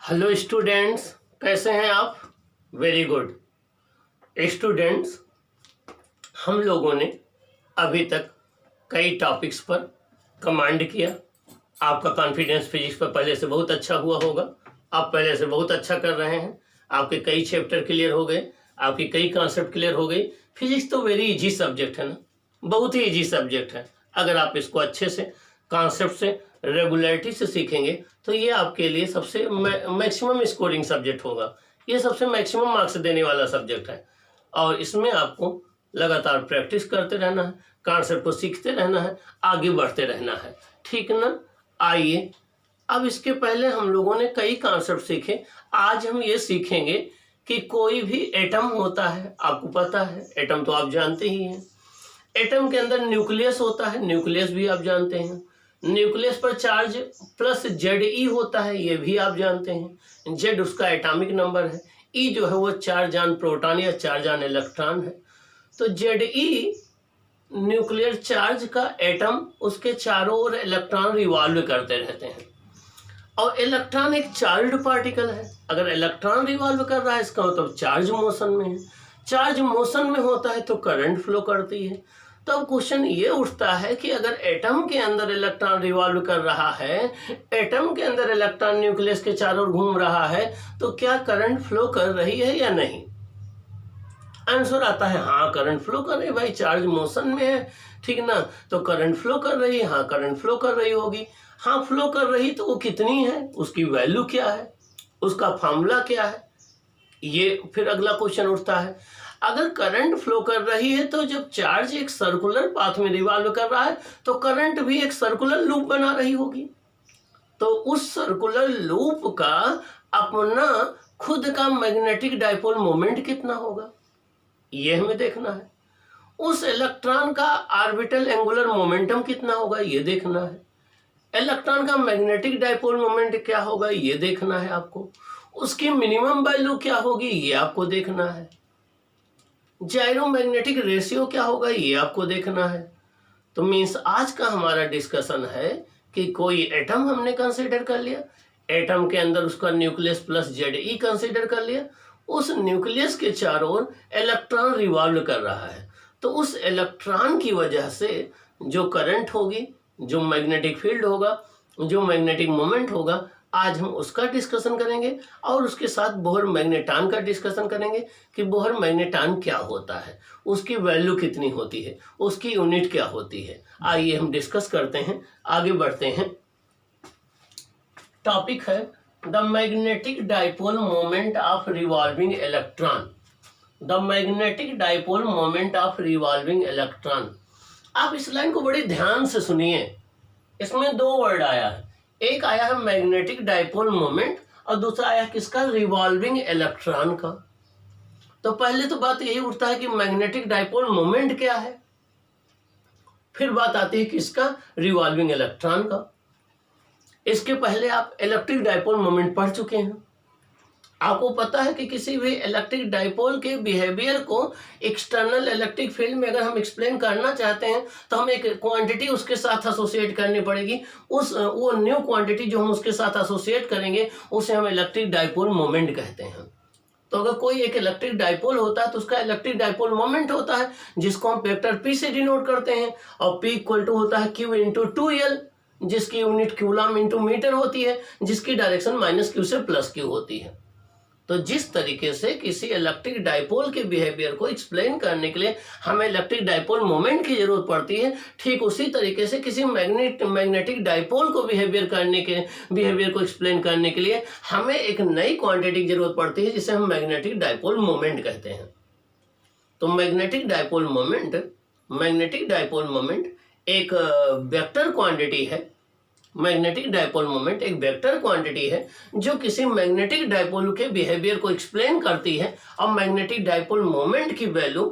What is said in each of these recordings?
Hello students, कैसे हैं आप? Very good students. हम लोगों ने अभी तक कई टॉपिक्स पर कमांड किया। आपका कॉन्फिडेंस फिजिक्स पर पहले से बहुत अच्छा हुआ होगा। आप पहले से बहुत अच्छा कर रहे हैं। आपके कई चैप्टर क्लियर हो गए, आपकी कई कॉन्सेप्ट क्लियर हो गई। फिजिक्स तो वेरी इजी सब्जेक्ट है ना, बहुत ही इजी सब्जेक्ट है। अगर आप इसको अच्छे से कॉन्सेप्ट से रेगुलरिटी से सीखेंगे तो ये आपके लिए सबसे मैक्सिमम स्कोरिंग सब्जेक्ट होगा। ये सबसे मैक्सिमम मार्क्स देने वाला सब्जेक्ट है और इसमें आपको लगातार प्रैक्टिस करते रहना है, कॉन्सेप्ट को सीखते रहना है, आगे बढ़ते रहना है। ठीक ना? आइए, अब इसके पहले हम लोगों ने कई कॉन्सेप्ट सीखे। आज हम ये सीखेंगे कि कोई भी एटम होता है, आपको पता है एटम तो आप जानते ही हैं। एटम के अंदर न्यूक्लियस होता है, न्यूक्लियस भी आप जानते हैं। न्यूक्लियस पर चार्ज प्लस Ze होता है, ये भी आप जानते हैं। Z उसका एटॉमिक नंबर है, E जो है वो चार्ज प्रोटॉन या चार्ज इलेक्ट्रॉन है। तो Ze न्यूक्लियर चार्ज का एटम, उसके चारों ओर इलेक्ट्रॉन रिवॉल्व करते रहते हैं और इलेक्ट्रॉन एक चार्ज्ड पार्टिकल है। अगर इलेक्ट्रॉन रिवॉल्व कर रहा है इसका मतलब चार्ज मोशन में है। चार्ज मोशन में होता है तो करंट फ्लो करती है। तो अब क्वेश्चन ये उठता है कि अगर एटम के अंदर इलेक्ट्रॉन रिवॉल्व कर रहा है, एटम के अंदर इलेक्ट्रॉन न्यूक्लियस के चारों ओर घूम रहा है, तो क्या करंट फ्लो कर रही है या नहीं? आंसर आता है हाँ, करंट फ्लो कर रही है भाई, चार्ज मोशन में है। ठीक ना? तो करंट फ्लो कर रही है, हाँ करंट फ्लो कर रही होगी। हाँ फ्लो कर रही तो वो कितनी है, उसकी वैल्यू क्या है, उसका फॉर्मूला क्या है, ये फिर अगला क्वेश्चन उठता है। अगर करंट फ्लो कर रही है तो जब चार्ज एक सर्कुलर पाथ में रिवॉल्व कर रहा है तो करंट भी एक सर्कुलर लूप बना रही होगी। तो उस सर्कुलर लूप का अपना खुद का मैग्नेटिक डाइपोल मोमेंट कितना होगा, ये हमें देखना है। उस इलेक्ट्रॉन का ऑर्बिटल एंगुलर मोमेंटम कितना होगा, ये देखना है। इलेक्ट्रॉन का मैग्नेटिक डाइपोल मोमेंट क्या होगा, ये देखना है आपको। उसकी मिनिमम वैल्यू क्या होगी, ये आपको देखना है। जायरोमैग्नेटिक रेशियो क्या होगा, ये आपको देखना है। तो मीन्स आज का हमारा डिस्कशन है कि कोई एटम हमने कंसीडर कर लिया, एटम के अंदर उसका न्यूक्लियस प्लस Ze कंसीडर कर लिया, उस न्यूक्लियस के चारों ओर इलेक्ट्रॉन रिवॉल्व कर रहा है। तो उस इलेक्ट्रॉन की वजह से जो करंट होगी, जो मैग्नेटिक फील्ड होगा, जो मैग्नेटिक मोमेंट होगा, आज हम उसका डिस्कशन करेंगे और उसके साथ बोहर मैग्नेटॉन का डिस्कशन करेंगे कि बोहर मैग्नेटॉन क्या होता है, उसकी वैल्यू कितनी होती है, उसकी यूनिट क्या होती है। आइए हम डिस्कस करते हैं, आगे बढ़ते हैं। टॉपिक है the magnetic dipole moment of revolving electron. The magnetic dipole moment of revolving electron. आप इस लाइन को बड़े ध्यान से सुनिए, इसमें दो वर्ड आया है। एक आया है मैग्नेटिक डाइपोल मोमेंट और दूसरा आया किसका, रिवॉल्विंग इलेक्ट्रॉन का। तो पहले तो बात यही उठता है कि मैग्नेटिक डाइपोल मोमेंट क्या है, फिर बात आती है किसका, रिवॉल्विंग इलेक्ट्रॉन का। इसके पहले आप इलेक्ट्रिक डाइपोल मोमेंट पढ़ चुके हैं। आपको पता है कि किसी भी इलेक्ट्रिक डाइपोल के बिहेवियर को एक्सटर्नल इलेक्ट्रिक फील्ड में अगर हम एक्सप्लेन करना चाहते हैं तो हमें एक क्वांटिटी उसके साथ एसोसिएट करनी पड़ेगी। वो न्यू क्वांटिटी जो हम उसके साथ एसोसिएट करेंगे उसे हम इलेक्ट्रिक डाइपोल मोमेंट कहते हैं। तो अगर कोई एक इलेक्ट्रिक डाइपोल होता है तो उसका इलेक्ट्रिक डाइपोल मोमेंट होता है, जिसको हम वेक्टर P से डिनोट करते हैं। और P इक्वल टू होता है Q इंटू 2L, जिसकी यूनिट कूलम इंटू मीटर होती है, जिसकी डायरेक्शन -Q से +Q होती है। तो जिस तरीके से किसी इलेक्ट्रिक डाइपोल के बिहेवियर को एक्सप्लेन करने के लिए हमें इलेक्ट्रिक डाइपोल मोमेंट की जरूरत पड़ती है, ठीक उसी तरीके से किसी मैग्नेटिक डाइपोल को बिहेवियर को एक्सप्लेन करने के लिए हमें एक नई क्वांटिटी की जरूरत पड़ती है, जिसे हम मैग्नेटिक डाइपोल मोमेंट कहते हैं। तो मैग्नेटिक डाइपोल मोमेंट एक वेक्टर क्वांटिटी है। मैग्नेटिक डाइपोल मोमेंट एक वेक्टर क्वांटिटी है जो किसी मैग्नेटिक डाइपोल के बिहेवियर को एक्सप्लेन करती है। और मैग्नेटिक डाइपोल मोमेंट की वैल्यू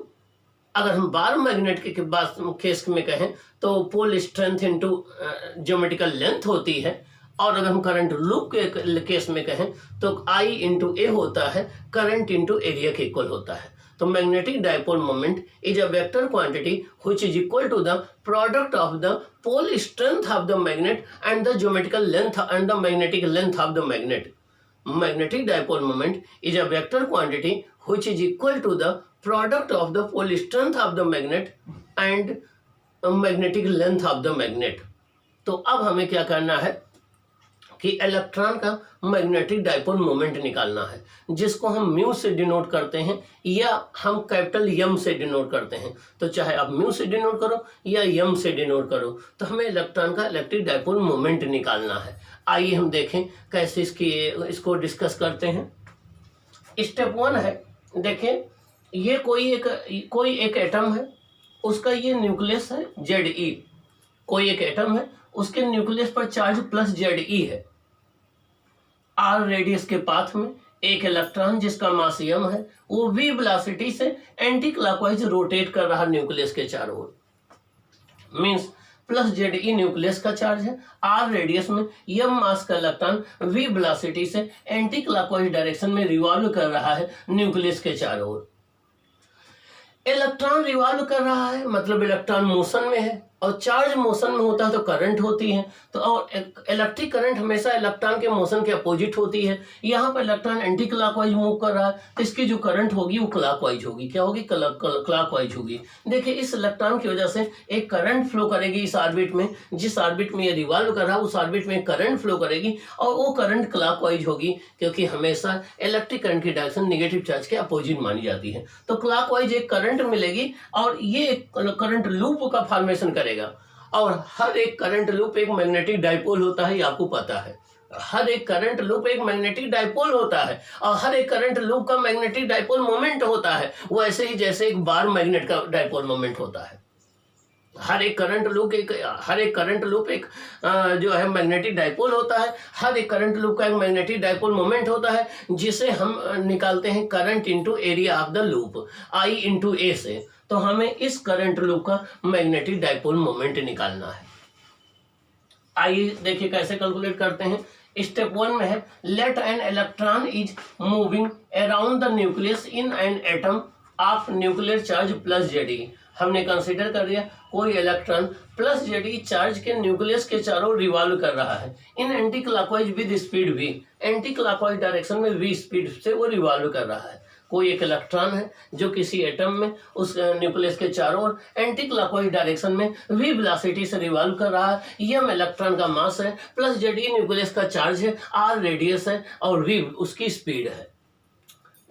अगर हम बार मैग्नेट के केस में कहें तो pole strength into geometrical length होती है, और अगर हम करंट लूप के केस में कहें तो I इंटू ए होता है, करंट इंटू एरिया के इक्वल होता है। तो magnetic dipole moment is a vector quantity which is equal to the product of the pole strength of the magnet and the geometrical length and the magnetic length of the magnet। magnetic dipole moment is a vector quantity which is equal to the product of the pole strength of the magnet and magnetic length of the magnet। तो अब हमें क्या करना है कि electron का magnetic dipole moment निकालना है, जिसको हम म्यू से डिनोट करते हैं या हम कैपिटल यम से डिनोट करते हैं। तो चाहे आप म्यू से डिनोट करो या यम से डिनोट करो, तो हमें इलेक्ट्रॉन का इलेक्ट्रिक डाइपोल मोमेंट निकालना है। आइए हम देखें कैसे इसको डिस्कस करते हैं। स्टेप 1 है, देखें ये कोई एक एटम है, उसका ये न्यूक्लियस है Ze। कोई एक एटम है, उसके न्यूक्लियस पर चार्ज प्लस Ze है। आर रेडियस के पाथ में एक इलेक्ट्रॉन जिसका मास m है, वो v वेलोसिटी से एंटी क्लॉकवाइज रोटेट कर रहा न्यूक्लियस के चारों ओर। मींस प्लस Ze न्यूक्लियस का चार्ज है, आर रेडियस में m मास का इलेक्ट्रॉन v वेलोसिटी से एंटी क्लॉकवाइज डायरेक्शन में रिवॉल्व कर रहा है न्यूक्लियस के चारों ओर। इलेक्ट्रॉन रिवॉल्व कर रहा है मतलब इलेक्ट्रॉन मोशन में है, और चार्ज मोशन में होता है तो करंट होती है। तो और इलेक्ट्रिक करंट हमेशा इलेक्ट्रॉन के मोशन के अपोजिट होती है। यहाँ पर इलेक्ट्रॉन एंटी क्लॉकवाइज मूव कर रहा है, तो इसकी जो करंट होगी वो क्लॉकवाइज होगी। क्या होगी? क्लॉकवाइज होगी। देखिए इस इलेक्ट्रॉन की वजह से एक करंट फ्लो करेगी इस ऑर्बिट में, जिस ऑर्बिट में ये रिवॉल्व कर रहा है उस ऑर्बिट में करंट फ्लो करेगी, और वो करंट क्लॉकवाइज होगी, क्योंकि हमेशा इलेक्ट्रिक करंट की डायरेक्शन नेगेटिव चार्ज के अपोजिट मानी जाती है। तो क्लॉकवाइज एक करंट मिलेगी और ये करंट लूप का फॉर्मेशन करेगा। और हर एक करंट लूप एक मैग्नेटिक डाइपोल होता है, ये आपको पता है। हर एक करंट लूप एक मैग्नेटिक डाइपोल होता है, और हर एक करंट लूप का मैग्नेटिक डाइपोल मोमेंट होता है, वो ऐसे ही जैसे एक बार मैग्नेट का डाइपोल मोमेंट होता है। हर एक करंट लूप एक जो है मैग्नेटिक डाइपोल होता है। हर एक करंट लूप का एक मैग्नेटिक डाइपोल मोमेंट होता है, जिसे हम निकालते हैं current into area of the loop, I into A से। तो हमें इस करंट लूप का मैग्नेटिक डाइपोल मोमेंट निकालना है। आइए देखिए कैसे कैलकुलेट करते हैं। स्टेप 1 में है, let an electron is moving around the nucleus in an atom of nuclear charge plus Ze। हमने कंसीडर कर लिया कोई इलेक्ट्रॉन प्लस Ze चार्ज के न्यूक्लियस के चारों रिवॉल्व कर रहा है in anti clockwise with speed v, anti clockwise direction में v स्पीड से वो रिवॉल्व कर रहा है। कोई एक इलेक्ट्रॉन है जो किसी एटम में उस न्यूक्लियस के चारों ओर एंटी क्लॉकवाइज डायरेक्शन में v वेलोसिटी से रिवॉल्व कर रहा है। m इलेक्ट्रॉन का मास है, प्लस Ze न्यूक्लियस का चार्ज है, r रेडियस है, और v उसकी स्पीड है।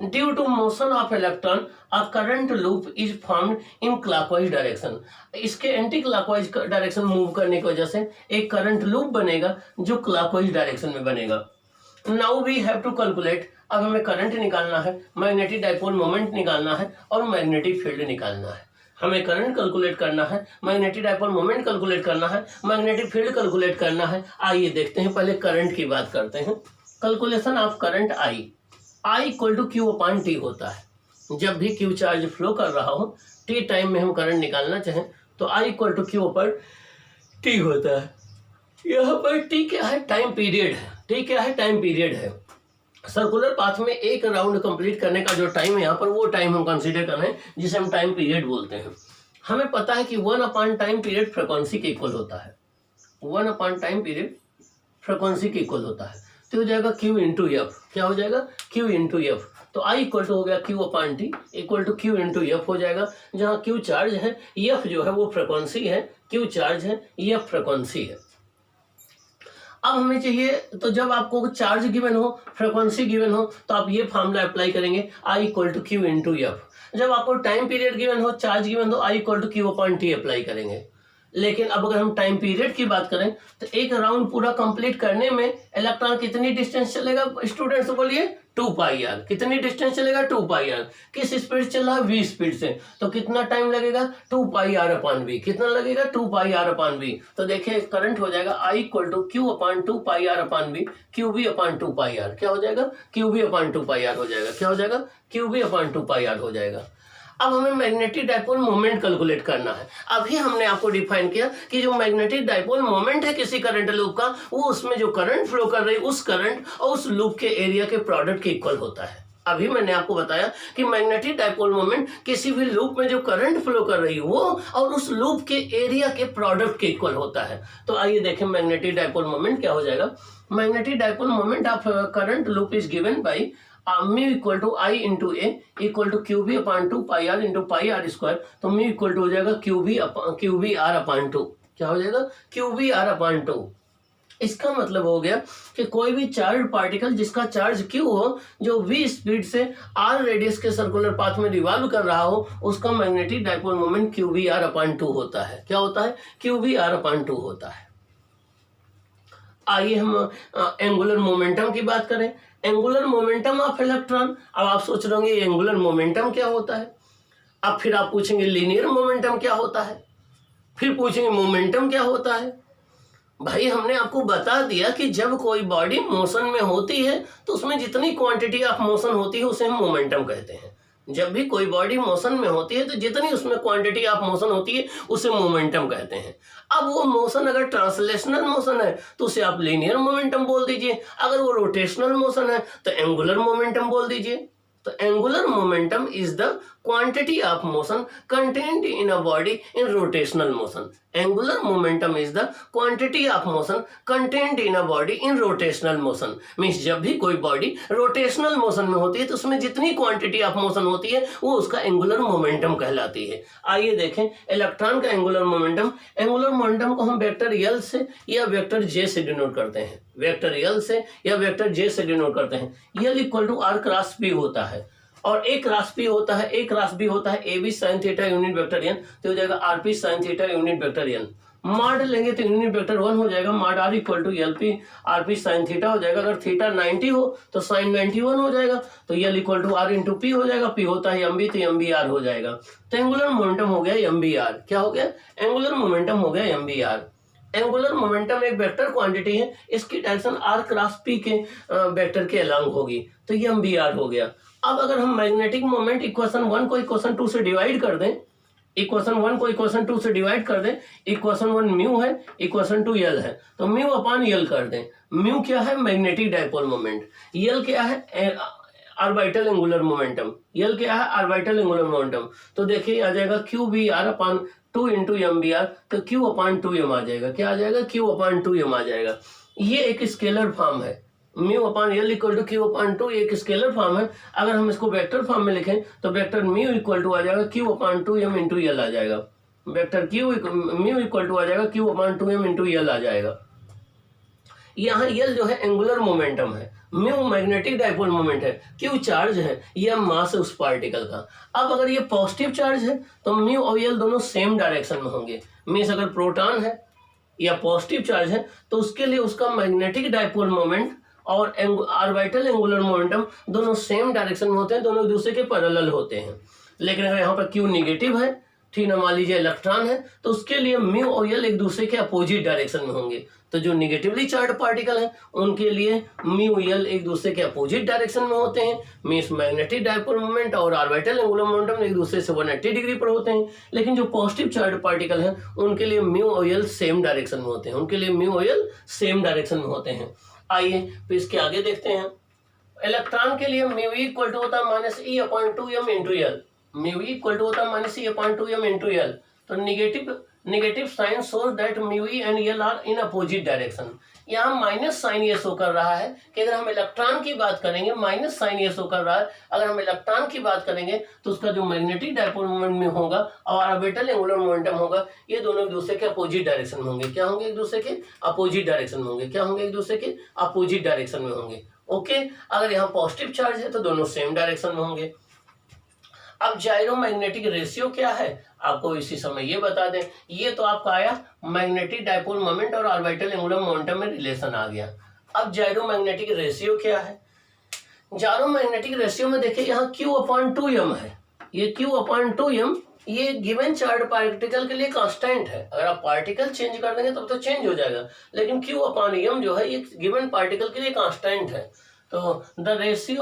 Due to motion of electron a current loop is formed in clockwise direction. इसके एंटी क्लॉकवाइज डायरेक्शन मूव करने की वजह से एक करंट लूप बनेगा जो क्लॉकवाइज डायरेक्शन में बनेगा। Now we have to calculate, अब हमें करंट निकालना है, मैग्नेटिक डाइपोल मोमेंट निकालना है, और मैग्नेटिक फील्ड निकालना है। हमें करंट कैलकुलेट करना है, मैग्नेटिक डाइपोल मोमेंट कैलकुलेट करना है, मैग्नेटिक फील्ड कैलकुलेट करना है। आइए देखते हैं, पहले करंट की बात करते हैं। Calculation of current I equal to Q upon T होता है। जब भी Q चार्ज फ्लो कर रहा हो, T टाइम में हम करंट निकालना चाहें तो I equal to Q upon T होता है। यहाँ पर T क्या है? टाइम पीरियड है। T क्या है? टाइम पीरियड है। सर्कुलर पाथ में एक राउंड कंप्लीट करने का जो टाइम है यहाँ पर, वो टाइम हम कंसीडर कर रहे हैं, जिसे हम टाइम पीरियड बोलते हैं। हमें पता है कि 1 अपॉन टाइम पीरियड फ्रीक्वेंसी के इक्वल होता है। 1 अपॉन टाइम पीरियड फ्रीक्वेंसी के इक्वल होता है, तो हो जाएगा Q इंटू एफ। क्या हो जाएगा? Q into F. तो I इक्वल टू हो गया Q upon T equal to Q into F हो जाएगा, जहाँ Q चार्ज है, एफ जो है वो फ्रीक्वेंसी है, Q चार्ज है, एफ फ्रीक्वेंसी है। अब हमें चाहिए, तो जब आपको चार्ज गिवन हो, फ्रीक्वेंसी गिवन हो, तो आप ये फार्मूला अप्लाई करेंगे, I equal to Q into F. जब आपको टाइम पीरियड गिवन हो, चार्ज गिवन हो, I equal to Q upon T apply करेंगे। लेकिन अब अगर हम टाइम पीरियड की बात करें तो एक राउंड पूरा कंप्लीट करने में इलेक्ट्रॉन कितनी डिस्टेंस चलेगा? स्टूडेंट्स बोलिए 2πr। कितनी डिस्टेंस चलेगा? 2πr। किस स्पीड चल रहा है? v स्पीड से। तो कितना टाइम लगेगा? 2πr upon v। कितना लगेगा? 2πr upon v। तो देखिए करंट हो जाएगा I equal to Q upon 2πr upon v, QV upon 2πr। क्या हो जाएगा? QV अपॉन 2πr हो जाएगा। क्या हो जाएगा? QV अपॉन 2πr हो जाएगा। अब हमें मैग्नेटिक डाइपोल मोमेंट कैलकुलेट करना है। अभी हमने आपको डिफाइन किया कि जो मैग्नेटिक डाइपोल मोमेंट है किसी करंट लूप का, वो उसमें जो करंट फ्लो कर रही है उस करंट और उस लूप के एरिया के प्रोडक्ट के इक्वल होता है। अभी मैंने आपको बताया कि मैग्नेटिक डाइपोल मोमेंट किसी भी लूप में जो करंट फ्लो कर रही है वो और उस लूप के एरिया के प्रोडक्ट के इक्वल होता है। तो आइए देखें मैग्नेटिक डाइपोल मोमेंट क्या हो जाएगा। Magnetic dipole moment of current loop is given by mu equal to I into A equal to Q B upon 2 pi R into pi R square. तो म्यू इक्वल टू हो जाएगा Q B R upon 2। क्या हो जाएगा? Q B R upon 2। इसका मतलब हो गया कि कोई भी चार्ज पार्टिकल जिसका चार्ज Q हो, जो v स्पीड से r रेडियस के सर्कुलर पाथ में रिवॉल्व कर रहा हो, उसका magnetic dipole moment Q B R upon 2 होता है। क्या होता है? क्यू बी आर अपान 2 होता है। आइए हम एंगुलर मोमेंटम की बात करें। Angular momentum of electron. अब आप सोच रहे होंगे एंगुलर मोमेंटम क्या होता है। अब फिर आप पूछेंगे लीनियर मोमेंटम क्या होता है, फिर पूछेंगे मोमेंटम क्या होता है। भाई हमने आपको बता दिया कि जब कोई बॉडी मोशन में होती है तो उसमें जितनी क्वांटिटी ऑफ मोशन होती है उसे हम मोमेंटम कहते हैं। जब भी कोई बॉडी मोशन में होती है तो जितनी उसमें क्वांटिटी ऑफ मोशन होती है उसे मोमेंटम कहते हैं। अब वो मोशन अगर ट्रांसलेशनल मोशन है तो उसे आप लीनियर मोमेंटम बोल दीजिए, अगर वो रोटेशनल मोशन है तो एंगुलर मोमेंटम बोल दीजिए। तो angular momentum is the quantity of motion contained in a body in rotational motion. Angular momentum is the quantity of motion contained in a body in rotational motion. Means जब भी कोई body rotational motion में होती है तो उसमें जितनी quantity of motion होती है वो उसका एंगुलर मोमेंटम कहलाती है। आइए देखें इलेक्ट्रॉन का एंगुलर मोमेंटम। एंगुलर मोमेंटम को हम वेक्टर एल से या वेक्टर जे से डिनोट करते हैं। वेक्टर एल से या वेक्टर जे से डिनोट करते हैं। L equal to R cross P होता है और एक क्रॉस पी होता है, एक क्रॉस बी होता है A B sine theta unit vector N, तो हो जाएगा R P sine theta unit vector N. Mod लेंगे तो यूनिट वेक्टर 1 हो जाएगा, mod R equal to L P R P sine theta हो जाएगा। अगर थीटा 90 हो तो साइन 91 हो जाएगा, तो L equal to R into P हो जाएगा। पी होता है एम बी तो एम बी आर हो जाएगा। तो एंगुलर मोमेंटम हो गया एम बी आर। क्या हो गया? एंगुलर मोमेंटम हो गया M B R. Angular momentum एक वेक्टर क्वांटिटी है, इसकी डायरेक्शन आर क्रॉस पी के वेक्टर के अलॉन्ग होगी, तो ये एम बी आर हो गया। अब अगर हम मैग्नेटिक मोमेंट इक्वेशन 1 को इक्वेशन 2 से डिवाइड कर दें, इक्वेशन 1 को इक्वेशन 2 से डिवाइड कर दें, इक्वेशन 1 म्यू है, इक्वेशन 2 यल है, तो म्यू अपान यल कर दें। म्यू क्या है? Magnetic dipole moment. यल क्या है? Orbital angular momentum. यल क्या है? Orbital angular momentum. तो देखिए आ जाएगा Q B R upon 2 into M B R, तो क्यू अपान 2 एम आ जाएगा। क्या आ जाएगा? क्यू अपान 2 एम आ जाएगा। ये एक स्केलर फॉर्म है। Mu upon L equal to Q upon 2 एक स्केलर फॉर्म है। अगर हम इसको वेक्टर फॉर्म में लिखें तो वेक्टर म्यू इक्वल टू आ जाएगा Q upon 2 M into L आ जाएगा। Vector Q mu equal to आ जाएगा Q upon 2 M into L आ जाएगा। यहाँ एल जो है एंगुलर मोमेंटम है, म्यू मैग्नेटिक डाइपोल मोमेंट है, क्यू चार्ज है, ये मास है उस पार्टिकल का। अब अगर ये पॉजिटिव चार्ज है तो म्यू और एल दोनों सेम डायरेक्शन में होंगे। मीन्स अगर प्रोटॉन है या पॉजिटिव चार्ज है तो उसके लिए उसका मैग्नेटिक डाइपोल मोमेंट और ऑर्बिटल एंगुलर मोमेंटम दोनों सेम डायरेक्शन में होते हैं, दोनों एक दूसरे के पैरेलल होते हैं। लेकिन अगर यहाँ पर क्यू निगेटिव है, ठीक ना, मान लीजिए इलेक्ट्रॉन है, तो उसके लिए म्यू और एल एक दूसरे के अपोजिट डायरेक्शन में होंगे। तो जो निगेटिवली चार्ज पार्टिकल है उनके लिए म्यू एल एक दूसरे के अपोजिट डायरेक्शन में होते हैं। मीन्स मैग्नेटिक डाइपोल मोमेंट और ऑर्बिटल एंगुलर मोमेंटम एक दूसरे से 180 डिग्री पर होते हैं। लेकिन जो पॉजिटिव चार्ज पार्टिकल है उनके लिए म्यू और एल सेम डायरेक्शन में होते हैं, उनके लिए म्यू और एल सेम डायरेक्शन में होते हैं। आइए फिर इसके आगे देखते हैं। इलेक्ट्रॉन के लिए म्यू इक्वल टू होता है minus E upon 2m into L. Mu equal to होता है minus E upon 2m into L. तो negative sign shows that mu E and L are in opposite direction. यहाँ minus sign ये show कर रहा है कि अगर हम इलेक्ट्रॉन की बात करेंगे, माइनस साइन ये शो कर रहा है, अगर हम इलेक्ट्रॉन की बात करेंगे तो उसका जो मैग्नेटिक डाइपोल मोमेंट में होगा और ऑर्बिटल एंगुलर मोमेंटम होगा, ये दोनों एक दूसरे के अपोजिट डायरेक्शन में होंगे। क्या होंगे? एक दूसरे के अपोजिट डायरेक्शन में होंगे। क्या होंगे? एक दूसरे के अपोजिट डायरेक्शन में होंगे। ओके, अगर यहाँ पॉजिटिव चार्ज है तो दोनों सेम डायरेक्शन में होंगे। अब जायरोमैग्नेटिक रेशियो क्या है आपको इसी समय ये बता दें। ये तो आपका आया मैग्नेटिक डाइपोल मोमेंट और ऑर्बिटल एंगुलर मोमेंटम में रिलेशन आ गया। अब जायरोमैग्नेटिक रेशियो क्या है? जायरोमैग्नेटिक रेशियो में देखिए यहाँ Q अपॉन 2m है। ये Q अपॉन 2m ये गिवन चार्ज पार्टिकल के लिए कांस्टेंट है। अगर आप पार्टिकल चेंज कर देंगे तब तो चेंज हो जाएगा, लेकिन Q अपॉन m जो है ये गिवन पार्टिकल के लिए कांस्टेंट है। तो the ratio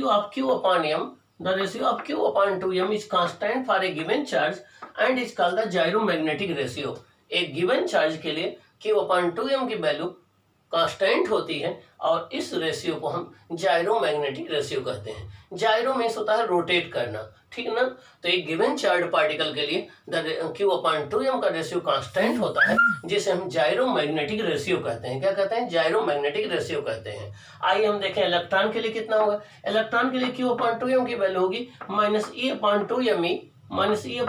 of Q upon m, the ratio of Q upon 2m is constant for a given charge and is called the gyromagnetic ratio। एक given charge के लिए Q upon 2m की value constant होती है और इस ratio को हम जायरोमैग्नेटिक रेशियो कहते हैं। जायरो मीन्स होता है रोटेट करना, ठीक ना। तो एक गिवन चार्ज पार्टिकल के लिए Q/2m का रेशियो कांस्टेंट होता है, जिसे हम जायरोमैग्नेटिक रेशियो कहते हैं। क्या कहते हैं? जायरोमैग्नेटिक रेशियो कहते हैं। आइए हम देखें इलेक्ट्रॉन के लिए कितना होगा। इलेक्ट्रॉन के लिए Q/2m की वैल्यू होगी -E/2me -1.6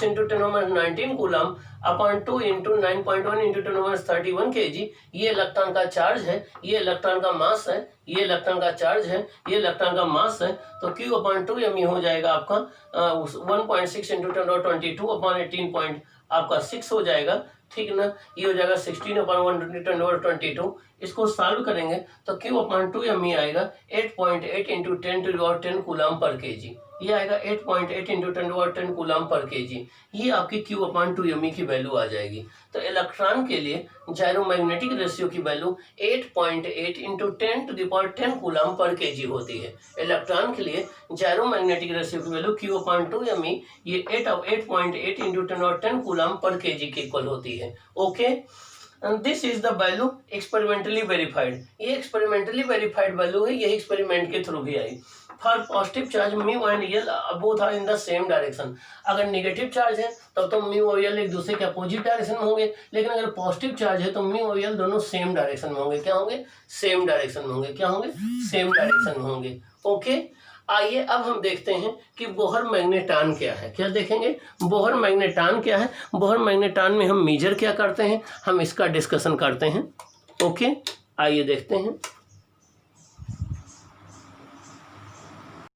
× 10⁻19 कूलम अपॉन 2 × 9.1 × 10⁻31 kg। ये इलेक्ट्रॉन का चार्ज है, ये इलेक्ट्रॉन का मास है, ये इलेक्ट्रॉन का चार्ज है, ये इलेक्ट्रॉन का मास है। तो Q/2me हो जाएगा आपका 1.6 × 10⁻22 अपॉन 18 आपका 6 हो जाएगा, ठीक ना। ये हो जाएगा 16/1 इसको सॉल्व करेंगे तो Q/2me आएगा 8.8 × 10⁻10 कूलम पर kg। ये आएगा 8.8 × 10⁻10 कूलम पर kg। ये आपकी Q/2me की वैल्यू आ जाएगी। तो इलेक्ट्रॉन के लिए जायरोमैग्नेटिक रेशियो की वैल्यू 8.8 × 10⁻10 कूलम पर kg होती है। इलेक्ट्रॉन के लिए जायरोमैग्नेटिक रेशियो की वैल्यू Q/2me ये 8.8 × 10⁻10 कूलम पर kg के इक्वल होती है। Okay, this is the value experimentally verified. ये एक्सपेरिमेंटली वेरीफाइड वैल्यू है, ये एक्सपेरिमेंट के थ्रू भी आई। For positive charge mu and यल both are in the same direction. अगर नेगेटिव चार्ज है तब तो म्यू और यल एक दूसरे के अपोजिट डायरेक्शन में होंगे, लेकिन अगर पॉजिटिव चार्ज है तो म्यू और यल दोनों सेम डायरेक्शन में होंगे। क्या होंगे? सेम डायरेक्शन में होंगे। क्या होंगे? सेम डायरेक्शन में होंगे। ओके, आइए अब हम देखते हैं कि बोहर मैग्नेटान क्या है। क्या देखेंगे? बोहर मैग्नेटान क्या है। बोहर मैग्नेटान में हम मेजर क्या करते हैं, हम इसका डिस्कशन करते हैं। ओके, आइए देखते हैं।